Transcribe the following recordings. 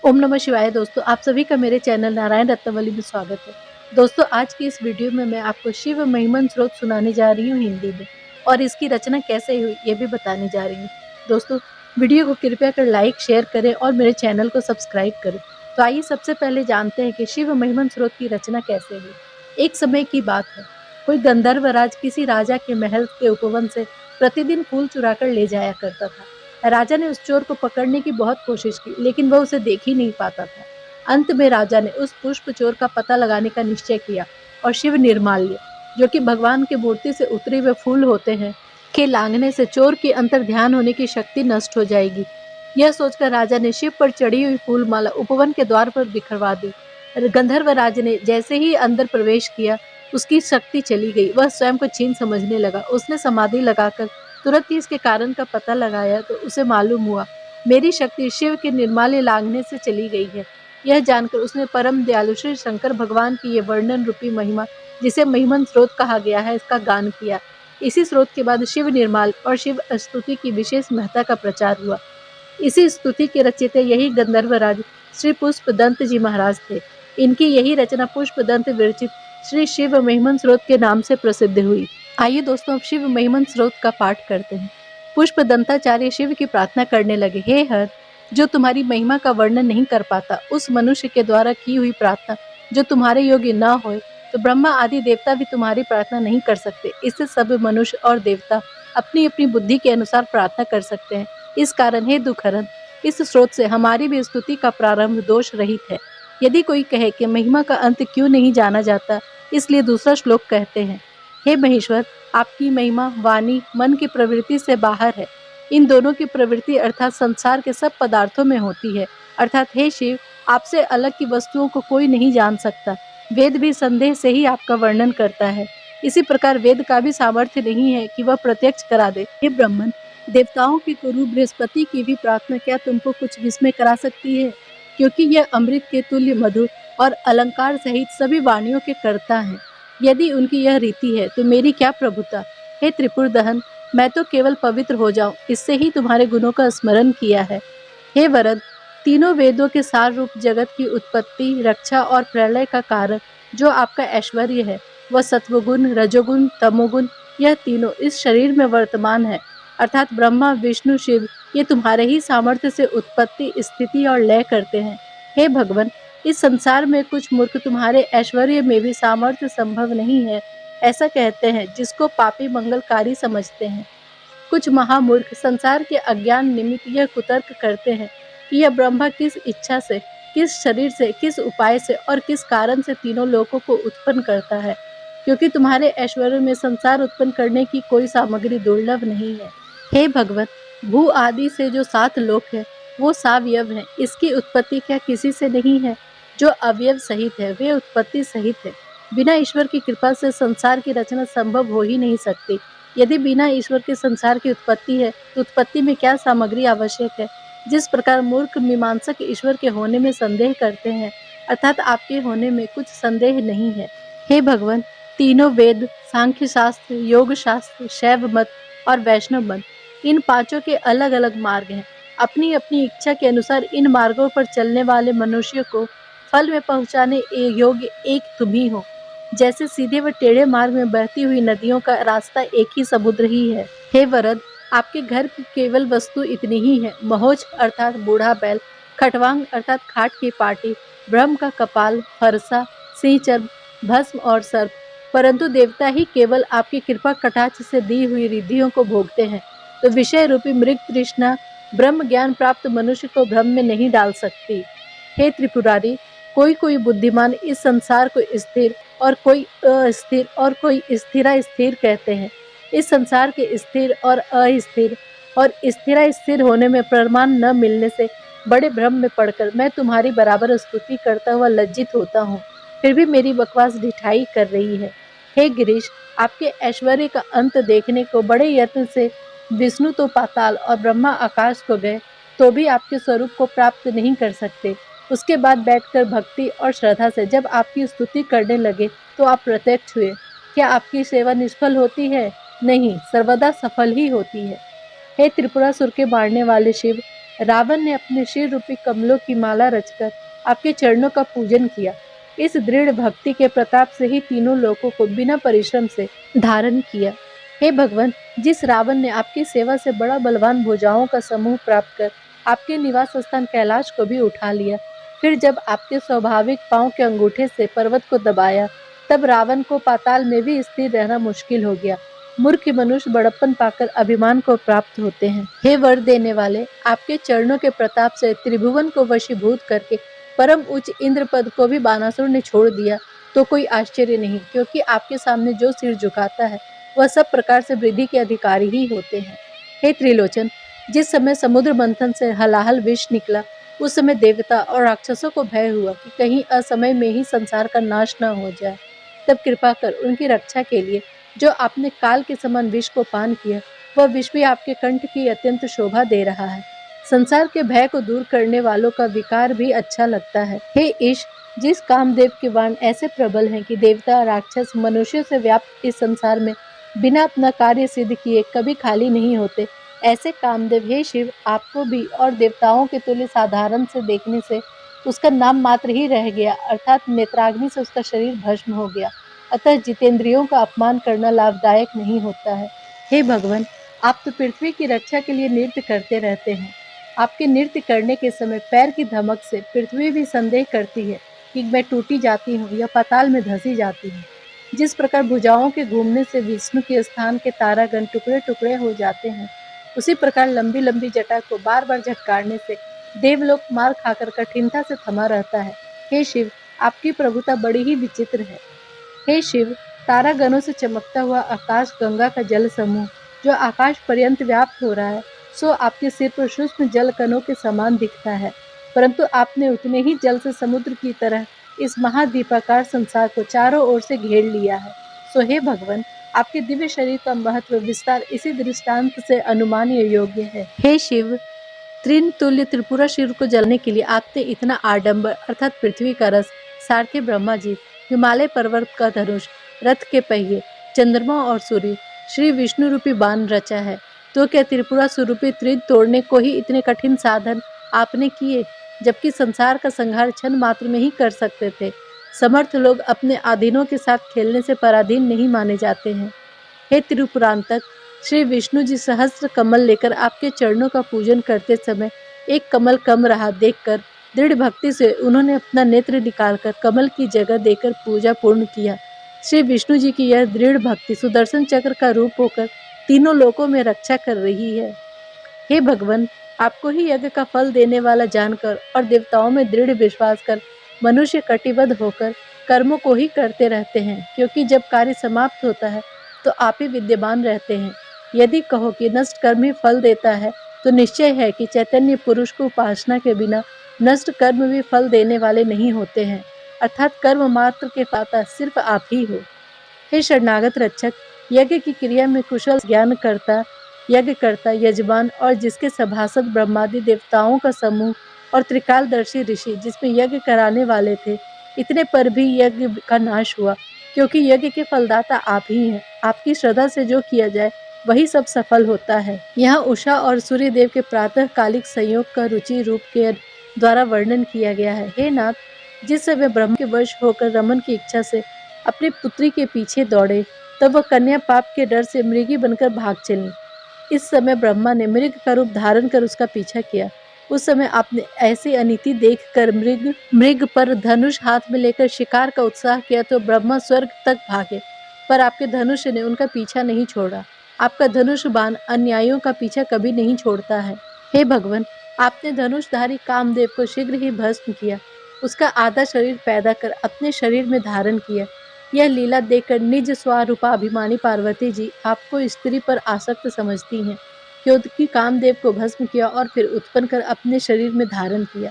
ओम नमः शिवाय दोस्तों, आप सभी का मेरे चैनल नारायण रत्नवली में स्वागत है। दोस्तों, आज की इस वीडियो में मैं आपको शिव महिमन स्रोत सुनाने जा रही हूँ हिंदी में और इसकी रचना कैसे हुई ये भी बताने जा रही हूँ। दोस्तों, वीडियो को कृपया कर लाइक, शेयर करें और मेरे चैनल को सब्सक्राइब करें। तो आइए सबसे पहले जानते हैं कि शिव महिमन स्रोत की रचना कैसे हुई। एक समय की बात है, कोई गंधर्वराज किसी राजा के महल के उपवन से प्रतिदिन फूल चुरा कर ले जाया करता था। राजा ने उस चोर को पकड़ने की बहुत कोशिश की, लेकिन वह उसे देख ही नहीं पाता था। अंत में राजा ने उस पुष्प चोर का पता लगाने का निश्चय किया और शिव निर्माल्य, जो कि भगवान की मूर्ति से उतरे हुए फूल होते हैं, के लांघने से चोर की अंतर ध्यान होने की शक्ति नष्ट हो जाएगी। यह सोचकर राजा ने शिव पर चढ़ी हुई फूल माला उपवन के द्वार पर बिखरवा दी। गंधर्व राज ने जैसे ही अंदर प्रवेश किया, उसकी शक्ति चली गई। वह स्वयं को छीन समझने लगा। उसने समाधि लगाकर तुरंत ही इसके कारण का पता लगाया तो उसे मालूम हुआ, मेरी शक्ति शिव के निर्माल्य लांघने से चली गई है। यह जानकर उसने परम दयालु श्री शंकर भगवान की ये वर्णन रूपी महिमा, जिसे महिमन स्रोत कहा गया है, इसका गान किया। इसी स्रोत के बाद शिव निर्माल और शिव स्तुति की विशेष महत्ता का प्रचार हुआ। इसी स्तुति के रचयिता यही गंधर्वराज श्री पुष्पदंत जी महाराज थे। इनकी यही रचना पुष्पदंत विरचित श्री शिव महिमन स्रोत के नाम से प्रसिद्ध हुई। आइए दोस्तों, अब शिव महिमन स्रोत का पाठ करते हैं। पुष्पदंताचार्य शिव की प्रार्थना करने लगे, हे हर, जो तुम्हारी महिमा का वर्णन नहीं कर पाता, उस मनुष्य के द्वारा की हुई प्रार्थना जो तुम्हारे योग्य न होए, तो ब्रह्मा आदि देवता भी तुम्हारी प्रार्थना नहीं कर सकते। इससे सब मनुष्य और देवता अपनी अपनी बुद्धि के अनुसार प्रार्थना कर सकते हैं। इस कारण हे दुखहरण, इस स्रोत से हमारी भी स्तुति का प्रारंभ दोष रहित है। यदि कोई कहे कि महिमा का अंत क्यों नहीं जाना जाता, इसलिए दूसरा श्लोक कहते हैं, हे महेश्वर, आपकी महिमा वाणी मन की प्रवृत्ति से बाहर है। इन दोनों की प्रवृत्ति अर्थात संसार के सब पदार्थों में होती है। अर्थात हे शिव, आपसे अलग की वस्तुओं को कोई नहीं जान सकता। वेद भी संदेह से ही आपका वर्णन करता है। इसी प्रकार वेद का भी सामर्थ्य नहीं है कि वह प्रत्यक्ष करा दे। हे ब्राह्मण, देवताओं के गुरु बृहस्पति की भी प्रार्थना क्या तुमको कुछ विस्मय करा सकती है? क्योंकि यह अमृत के तुल्य मधुर और अलंकार सहित सभी वाणियों के कर्ता हैं। यदि उनकी यह रीति है तो मेरी क्या प्रभुता। हे त्रिपुर दहन, मैं तो केवल पवित्र हो जाऊं, इससे ही तुम्हारे गुणों का स्मरण किया है। हे वरद, तीनों वेदों के सार रूप जगत की उत्पत्ति, रक्षा और प्रलय का कारण जो आपका ऐश्वर्य है, वह सत्वगुण, रजोगुण, तमोगुण, यह तीनों इस शरीर में वर्तमान है। अर्थात ब्रह्मा, विष्णु, शिव, ये तुम्हारे ही सामर्थ्य से उत्पत्ति, स्थिति और लय करते हैं। हे भगवान, इस संसार में कुछ मूर्ख तुम्हारे ऐश्वर्य में भी सामर्थ्य संभव नहीं है, ऐसा कहते हैं, जिसको पापी मंगलकारी समझते हैं। कुछ महामूर्ख संसार के अज्ञान निमित्त यह कुतर्क करते हैं कि यह ब्रह्मा किस इच्छा से, किस शरीर से, किस उपाय से और किस कारण से तीनों लोकों को उत्पन्न करता है, क्योंकि तुम्हारे ऐश्वर्य में संसार उत्पन्न करने की कोई सामग्री दुर्लभ नहीं है। हे भगवत, भू आदि से जो 7 लोक है, वो सावयव है। इसकी उत्पत्ति क्या किसी से नहीं है? जो अवयव सहित है, वे उत्पत्ति सहित है। बिना ईश्वर की कृपा से संसार की रचना संभव हो ही नहीं सकती। यदि बिना ईश्वर के संसार की उत्पत्ति है, तो उत्पत्ति में क्या सामग्री आवश्यक है? जिस प्रकार मूर्ख मीमांसक ईश्वर के होने में संदेह करते हैं, अर्थात आपके होने में कुछ संदेह नहीं है। हे भगवान, तीनों वेद, सांख्य शास्त्र, योग शास्त्र, शैव मत और वैष्णव मत, इन पांचों के अलग अलग मार्ग हैं। अपनी अपनी इच्छा के अनुसार इन मार्गों पर चलने वाले मनुष्य को फल में पहुंचाने योग्य एक तुम ही हो। जैसे सीधे व टेढ़े मार्ग में बहती हुई नदियों का रास्ता एक ही समुद्र ही है। हे वरद, आपके घर की केवल वस्तु इतनी ही है, महोज अर्थात बूढ़ा बैल, खटवांग अर्थात खाट की पाटी, ब्रह्म का कपाल, फरसा, सिंह चर्म, भस्म और सर्प। परंतु देवता ही केवल आपकी कृपा कटाक्ष से दी हुई रिद्धियों को भोगते हैं, तो विषय रूपी मृग तृष्णा ब्रह्म ज्ञान प्राप्त मनुष्य को भ्रम में नहीं डाल सकती। हे त्रिपुरारी, कोई कोई बुद्धिमान इस संसार को स्थिर और कोई अस्थिर और कोई स्थिरा स्थिर कहते हैं। इस संसार के स्थिर और अस्थिर और स्थिरा स्थिर होने में प्रमाण न मिलने से बड़े भ्रम में पड़कर मैं तुम्हारी बराबर स्तुति करता हुआ लज्जित होता हूँ, फिर भी मेरी बकवास ढिठाई कर रही है। हे गिरीश, आपके ऐश्वर्य का अंत देखने को बड़े यत्न से विष्णु तो पाताल और ब्रह्मा आकाश को गए, तो भी आपके स्वरूप को प्राप्त नहीं कर सकते। उसके बाद बैठकर भक्ति और श्रद्धा से जब आपकी स्तुति करने लगे तो आप प्रत्यक्ष हुए। क्या आपकी सेवा निष्फल होती है? नहीं, सर्वदा सफल ही होती है। हे त्रिपुरासुर के मारने वाले शिव, रावण ने अपने शिर रूपी कमलों की माला रचकर आपके चरणों का पूजन किया। इस दृढ़ भक्ति के प्रताप से ही तीनों लोकों को बिना परिश्रम से धारण किया। हे भगवान, जिस रावण ने आपकी सेवा से बड़ा बलवान भुजाओं का समूह प्राप्त कर आपके निवास स्थान कैलाश को भी उठा लिया, फिर जब आपके स्वाभाविक पांव के अंगूठे से पर्वत को दबाया, तब रावण को पाताल में भी स्थिर रहना मुश्किल हो गया। मूर्ख मनुष्य बड़प्पन पाकर अभिमान को प्राप्त होते हैं। हे वर देने वाले, आपके चरणों के प्रताप से त्रिभुवन को वशीभूत करके परम उच्च इंद्र पद को भी बानासुर ने छोड़ दिया, तो कोई आश्चर्य नहीं, क्योंकि आपके सामने जो सिर झुकाता है वह सब प्रकार से वृद्धि के अधिकारी ही होते हैं। हे त्रिलोचन, जिस समय समुद्र मंथन से हलाहल विष निकला, उस समय देवता और राक्षसों को भय हुआ कि कहीं असमय में ही संसार का नाश न हो जाए। तब कृपा कर उनकी रक्षा के लिए जो आपने काल के समान विष को पान किया, वह विष भी आपके कंठ की अत्यंत शोभा दे रहा है। संसार के भय को दूर करने वालों का विकार भी अच्छा लगता है। हे ईश, जिस कामदेव के बाण ऐसे प्रबल हैं कि देवता राक्षस मनुष्यों से व्याप्त इस संसार में बिना अपना कार्य सिद्ध किए कभी खाली नहीं होते, ऐसे कामदेव हे शिव, आपको भी और देवताओं के तुल्य साधारण से देखने से उसका नाम मात्र ही रह गया, अर्थात नेत्राग्नि से उसका शरीर भस्म हो गया। अतः जितेंद्रियों का अपमान करना लाभदायक नहीं होता है। हे भगवान, आप तो पृथ्वी की रक्षा के लिए नृत्य करते रहते हैं। आपके नृत्य करने के समय पैर की धमक से पृथ्वी भी संदेह करती है कि मैं टूटी जाती हूँ या पाताल में धंसी जाती हूँ। जिस प्रकार भुजाओं के घूमने से विष्णु के स्थान के तारागण टुकड़े टुकड़े हो जाते हैं, उसी प्रकार लंबी लंबी जटा को बार बार झटकारने से देवलोक मार खाकर कठिनता से थमा रहता है। हे शिव, आपकी प्रभुता बड़ी ही विचित्र है। हे शिव, तारागणों से चमकता हुआ आकाश गंगा का जल समूह जो आकाश पर्यंत व्याप्त हो रहा है, सो आपके सिर पर सूक्ष्म जल कणों के समान दिखता है, परंतु आपने उतने ही जल से समुद्र की तरह इस महाद्वीपाकार संसार को चारों ओर से घेर लिया है। सो हे भगवान, आपके दिव्य शरीर का महत्व विस्तार इसी दृष्टांत से अनुमान्य योग्य है। हे शिव, त्रिन तुल्य त्रिपुरा शिव को जलने के लिए आपने इतना आडंबर अर्थात पृथ्वी का रस, सारथी ब्रह्मा जी, हिमालय पर्वत का धनुष, रथ के पहिए, चंद्रमा और सूर्य, श्री विष्णु रूपी बाण रचा है, तो क्या त्रिपुरा स्वरूपी त्रिन तोड़ने को ही इतने कठिन साधन आपने किए, जबकि संसार का संहार क्षण मात्र में ही कर सकते थे। समर्थ लोग अपने अधीनों के साथ खेलने से पराधीन नहीं माने जाते हैं। हे त्रिपुरांतक, श्री विष्णु जी सहस्त्र कमल लेकर आपके चरणों का पूजन करते समय एक कमल कम रहा देखकर दृढ़ भक्ति से उन्होंने अपना नेत्र निकालकर कमल की जगह देकर पूजा पूर्ण किया। श्री विष्णु जी की यह दृढ़ भक्ति सुदर्शन चक्र का रूप होकर तीनों लोकों में रक्षा कर रही है। हे भगवान, आपको ही यज्ञ का फल देने वाला जानकर और देवताओं में दृढ़ विश्वास कर मनुष्य कटिबद्ध होकर कर्मों को ही करते रहते हैं, क्योंकि जब कार्य समाप्त होता है तो आप ही विद्यमान रहते हैं। यदि कहो कि नष्ट कर्म ही फल देता है, तो निश्चय है कि चैतन्य पुरुष को उपासना के बिना नष्ट कर्म भी फल देने वाले नहीं होते हैं, अर्थात कर्म मात्र के पाता सिर्फ आप ही हो। हे शरणागत रक्षक, यज्ञ की क्रिया में कुशल ज्ञान करता, यज्ञ करता, यजमान और जिसके सभासद ब्रह्मादि देवताओं का समूह और त्रिकालदर्शी ऋषि जिसमें यज्ञ कराने वाले थे, इतने पर भी यज्ञ का नाश हुआ, क्योंकि यज्ञ के फलदाता आप ही हैं। आपकी श्रद्धा से जो किया जाए वही सब सफल होता है। यहाँ उषा और सूर्य देव के प्रातः कालिक संयोग का रुचि रूप के द्वारा वर्णन किया गया है। हे नाथ, जिस समय ब्रह्म के वश होकर रमन की इच्छा से अपनी पुत्री के पीछे दौड़े, तब वह कन्या पाप के डर से मृगी बनकर भाग चली। इस समय ब्रह्मा ने मृग का रूप धारण कर उसका पीछा किया। उस समय आपने ऐसी अनीति देखकर मृग पर धनुष हाथ में लेकर शिकार का उत्साह किया, तो ब्रह्मा स्वर्ग तक भागे, पर आपके धनुष ने उनका पीछा नहीं छोड़ा। आपका धनुष बाण अन्यायियों का पीछा कभी नहीं छोड़ता है। हे भगवान, आपने धनुषधारी कामदेव को शीघ्र ही भस्म किया, उसका आधा शरीर पैदा कर अपने शरीर में धारण किया। यह लीला देखकर निज स्वारूपाभिमानी पार्वती जी आपको स्त्री पर आसक्त समझती हैं, क्योंकि कामदेव को भस्म किया और फिर उत्पन्न कर अपने शरीर में धारण किया।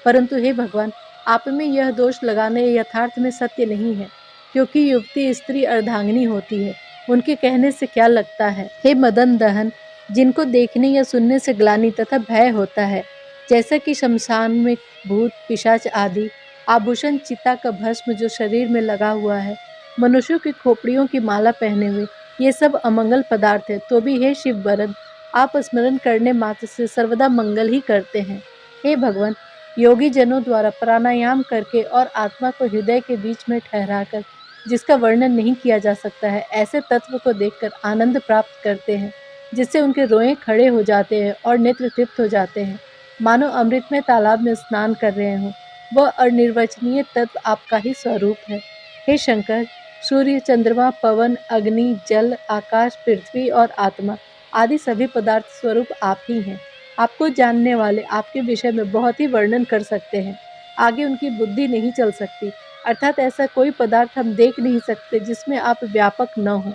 परंतु हे भगवान, आप में यह दोष लगाने यथार्थ में सत्य नहीं है, क्योंकि युवती स्त्री अर्धांगिनी होती है, उनके कहने से क्या लगता है। हे मदन दहन, जिनको देखने या सुनने से ग्लानि तथा भय होता है, जैसा कि शमशान में भूत पिशाच आदि, आभूषण चिता का भस्म जो शरीर में लगा हुआ है, मनुष्यों की खोपड़ियों की माला पहने हुए, ये सब अमंगल पदार्थ है, तो भी हे शिव वरद, आप स्मरण करने मात्र से सर्वदा मंगल ही करते हैं। हे भगवान, योगी जनों द्वारा प्राणायाम करके और आत्मा को हृदय के बीच में ठहराकर, जिसका वर्णन नहीं किया जा सकता है, ऐसे तत्व को देखकर आनंद प्राप्त करते हैं, जिससे उनके रोएं खड़े हो जाते हैं और नेत्र तृप्त हो जाते हैं, मानो अमृतमय तालाब में स्नान कर रहे हों। वह अनिर्वचनीय तत्व आपका ही स्वरूप है। हे शंकर, सूर्य, चंद्रमा, पवन, अग्नि, जल, आकाश, पृथ्वी और आत्मा आदि सभी पदार्थ स्वरूप आप ही हैं। आपको जानने वाले आपके विषय में बहुत ही वर्णन कर सकते हैं, आगे उनकी बुद्धि नहीं चल सकती, अर्थात ऐसा कोई पदार्थ हम देख नहीं सकते जिसमें आप व्यापक न हो।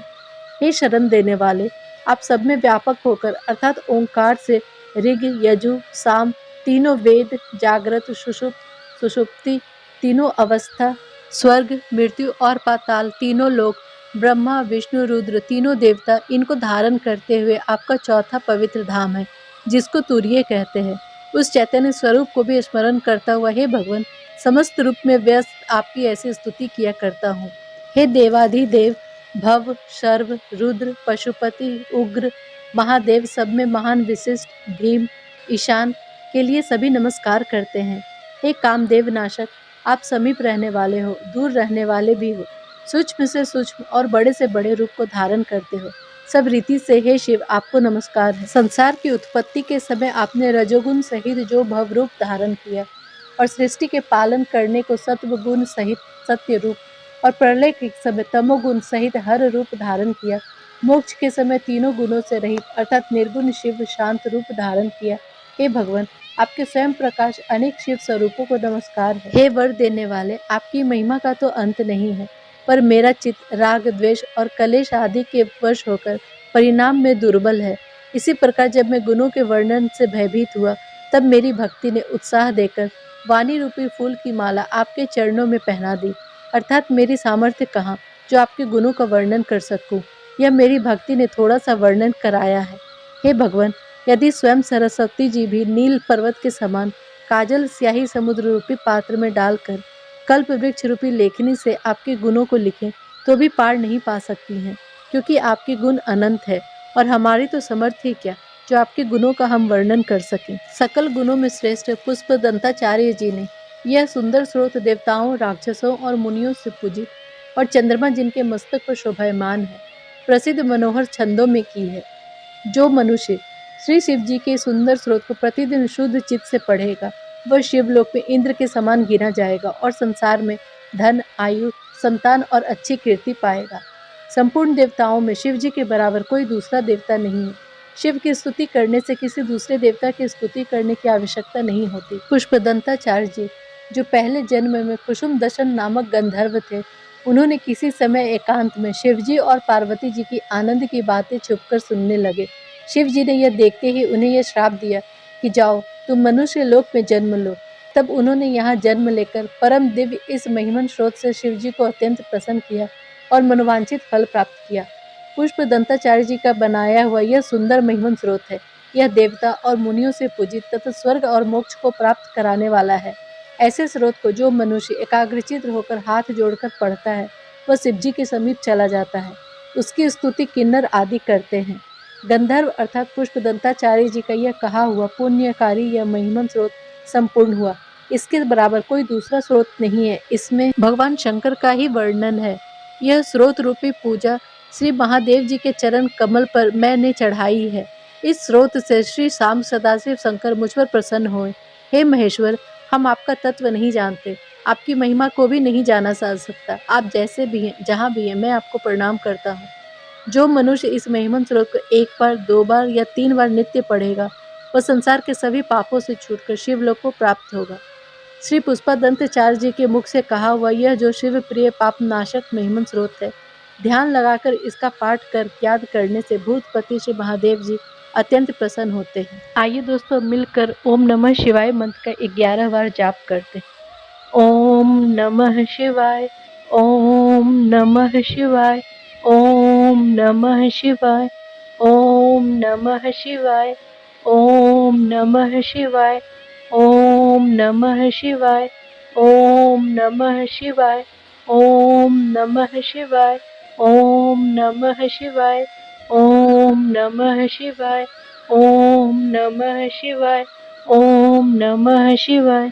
हे शरण देने वाले, आप सब में व्यापक होकर अर्थात ओंकार से ऋग, यजु, साम तीनों वेद, जागृत, सुषुप्ति तीनों अवस्था, स्वर्ग, मृत्यु और पाताल तीनों लोक, ब्रह्मा, विष्णु, रुद्र तीनों देवता, इनको धारण करते हुए आपका चौथा पवित्र धाम है, जिसको तुरीय कहते हैं। उस चैतन्य स्वरूप को भी स्मरण करता हुआ हे भगवान, समस्त रूप में व्यस्त आपकी ऐसी स्तुति किया करता हूँ। हे देवाधिदेव, भव, शर्व, रुद्र, पशुपति, उग्र, महादेव, सब में महान, विशिष्ट, भीम, ईशान के लिए सभी नमस्कार करते हैं। हे कामदेव नाशक, आप समीप रहने वाले हो, दूर रहने वाले भी हो, सूक्ष्म से सूक्ष्म और बड़े से बड़े रूप को धारण करते हो। सब रीति से हे शिव, आपको नमस्कार है। संसार की उत्पत्ति के समय आपने रजोगुण सहित जो भव रूप धारण किया और सृष्टि के पालन करने को सत्व गुण सहित सत्य रूप और प्रलय के समय तमोगुण सहित हर रूप धारण किया, मोक्ष के समय तीनों गुणों से रहित अर्थात निर्गुण शिव शांत रूप धारण किया। हे भगवान, आपके स्वयं प्रकाश अनेक शिव स्वरूपों को नमस्कार है। हे वर देने वाले, आपकी महिमा का तो अंत नहीं है, पर मेरा चित्त राग, द्वेष और कलेश आदि के वश होकर परिणाम में दुर्बल है। इसी प्रकार जब मैं गुणों के वर्णन से भयभीत हुआ, तब मेरी भक्ति ने उत्साह देकर वाणी रूपी फूल की माला आपके चरणों में पहना दी, अर्थात मेरी सामर्थ्य कहाँ जो आपके गुणों का वर्णन कर सकूं। यह मेरी भक्ति ने थोड़ा सा वर्णन कराया है। हे भगवान, यदि स्वयं सरस्वती जी भी नील पर्वत के समान काजल स्याही समुद्र रूपी पात्र में डालकर कल्प वृक्ष रूपी लेखनी से आपके गुणों को लिखें, तो भी पार नहीं पा सकती हैं, क्योंकि आपके गुण अनंत है और हमारी तो समर्थ ही क्या जो आपके गुणों का हम वर्णन कर सकें। सकल गुणों में श्रेष्ठ पुष्पदंताचार्य जी ने यह सुंदर स्रोत देवताओं, राक्षसों और मुनियों से पूजित और चंद्रमा जिनके मस्तक पर शोभायमान है, प्रसिद्ध मनोहर छंदों में की है। जो मनुष्य श्री शिव जी के सुंदर स्रोत को प्रतिदिन शुद्ध चित्त से पढ़ेगा, वह शिवलोक में इंद्र के समान गिना जाएगा और संसार में धन, आयु, संतान और अच्छी कीर्ति पाएगा। संपूर्ण देवताओं में शिव जी के बराबर कोई दूसरा देवता नहीं है। शिव की स्तुति करने से किसी दूसरे देवता की स्तुति करने की आवश्यकता नहीं होती। पुष्पदंताचार्य जी, जो पहले जन्म में कुसुम दशन नामक गंधर्व थे, उन्होंने किसी समय एकांत में शिवजी और पार्वती जी की आनंद की बातें छुपकर सुनने लगे। शिव जी ने यह देखते ही उन्हें यह श्राप दिया कि जाओ, तुम मनुष्य लोक में जन्म लो। तब उन्होंने यहाँ जन्म लेकर परम दिव्य इस महिमन स्रोत से शिव जी को अत्यंत प्रसन्न किया और मनोवांछित फल प्राप्त किया। पुष्पदंताचार्य जी का बनाया हुआ यह सुंदर महिमन स्रोत है। यह देवता और मुनियों से पूजित तथा स्वर्ग और मोक्ष को प्राप्त कराने वाला है। ऐसे स्रोत को जो मनुष्य एकाग्रचित्त होकर हाथ जोड़कर पढ़ता है, वह शिव जी के समीप चला जाता है। उसकी स्तुति किन्नर आदि करते हैं। गंधर्व अर्थात पुष्पदंताचार्य जी का यह कहा हुआ पुण्यकारी यह महिमन स्रोत संपूर्ण हुआ। इसके बराबर कोई दूसरा स्रोत नहीं है। इसमें भगवान शंकर का ही वर्णन है। यह स्रोत रूपी पूजा श्री महादेव जी के चरण कमल पर मैंने चढ़ाई है। इस स्रोत से श्री शाम सदाशिव शंकर मुझ पर प्रसन्न हुए। हे महेश्वर, हम आपका तत्व नहीं जानते, आपकी महिमा को भी नहीं जाना जा सकता। आप जैसे भी हैं, जहाँ भी हैं, मैं आपको प्रणाम करता हूँ। जो मनुष्य इस महिमन स्रोत को 1 बार, 2 बार या 3 बार नित्य पढ़ेगा, वह संसार के सभी पापों से छूटकर शिवलोक को प्राप्त होगा। श्री पुष्पदंताचार्य जी के मुख से कहा हुआ यह जो शिव प्रिय पापनाशक महिमन स्रोत है, ध्यान लगाकर इसका पाठ कर याद करने से भूतपति श्री महादेव जी अत्यंत प्रसन्न होते हैं। आइए दोस्तों, मिलकर ओम नमः शिवाय मंत्र का 11 बार जाप करते हैं। ओम नमः शिवाय, ओम नमः शिवाय, ओम नमः शिवाय, ओम नमः शिवाय, ओम नमः शिवाय, ओम नमः शिवाय, ओम नमः शिवाय, ओम नमः शिवाय, ओम नमः शिवाय, ओम नमः शिवाय, ओम नमः शिवाय, ओम नमः शिवाय।